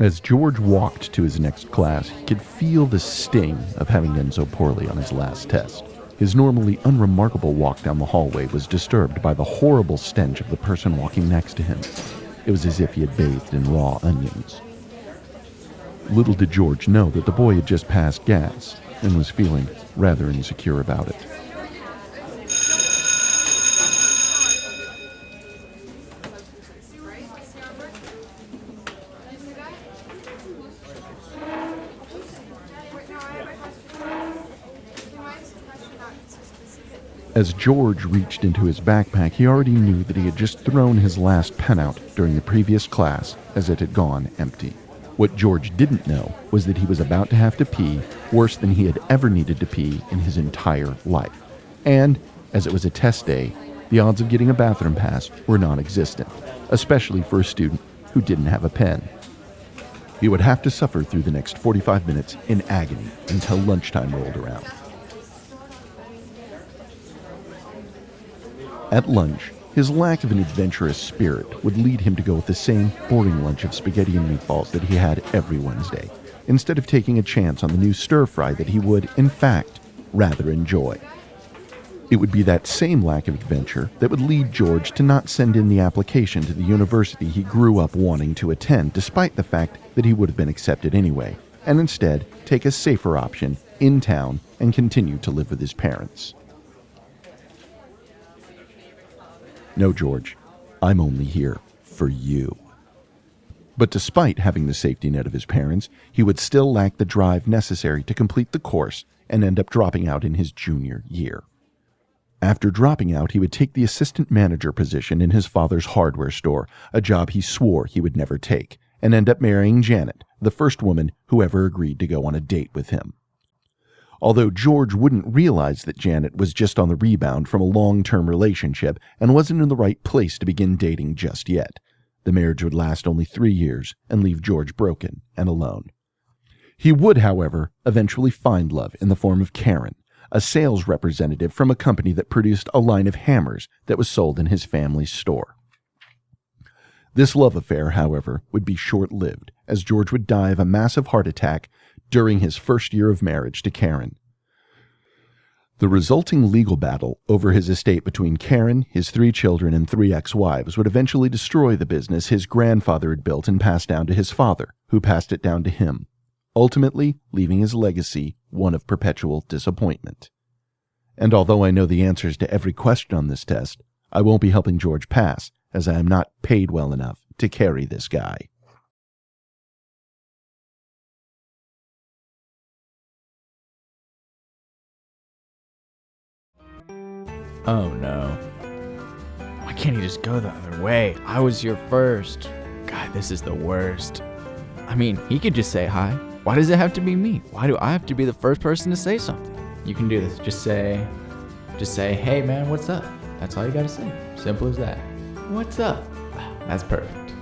As George walked to his next class, he could feel the sting of having done so poorly on his last test. His normally unremarkable walk down the hallway was disturbed by the horrible stench of the person walking next to him. It was as if he had bathed in raw onions. Little did George know that the boy had just passed gas and was feeling rather insecure about it. As George reached into his backpack, he already knew that he had just thrown his last pen out during the previous class, as it had gone empty. What George didn't know was that he was about to have to pee worse than he had ever needed to pee in his entire life. And, as it was a test day, the odds of getting a bathroom pass were non-existent, especially for a student who didn't have a pen. He would have to suffer through the next 45 minutes in agony until lunchtime rolled around. At lunch, his lack of an adventurous spirit would lead him to go with the same boring lunch of spaghetti and meatballs that he had every Wednesday, instead of taking a chance on the new stir-fry that he would, in fact, rather enjoy. It would be that same lack of adventure that would lead George to not send in the application to the university he grew up wanting to attend, despite the fact that he would have been accepted anyway, and instead take a safer option in town and continue to live with his parents. No, George, I'm only here for you. But despite having the safety net of his parents, he would still lack the drive necessary to complete the course and end up dropping out in his junior year. After dropping out, he would take the assistant manager position in his father's hardware store, a job he swore he would never take, and end up marrying Janet, the first woman who ever agreed to go on a date with him. Although George wouldn't realize that Janet was just on the rebound from a long-term relationship and wasn't in the right place to begin dating just yet. The marriage would last only 3 years and leave George broken and alone. He would, however, eventually find love in the form of Karen, a sales representative from a company that produced a line of hammers that was sold in his family's store. This love affair, however, would be short-lived, as George would die of a massive heart attack during his first year of marriage to Karen. The resulting legal battle over his estate between Karen, his 3 children, and 3 ex-wives would eventually destroy the business his grandfather had built and passed down to his father, who passed it down to him, ultimately leaving his legacy one of perpetual disappointment. And although I know the answers to every question on this test, I won't be helping George pass, as I am not paid well enough to carry this guy. Oh no. Why can't he just go the other way? I was here first. God, this is the worst. I mean, he could just say hi. Why does it have to be me? Why do I have to be the first person to say something? You can do this. Just say, hey man, what's up? That's all you gotta say. Simple as that. What's up? That's perfect.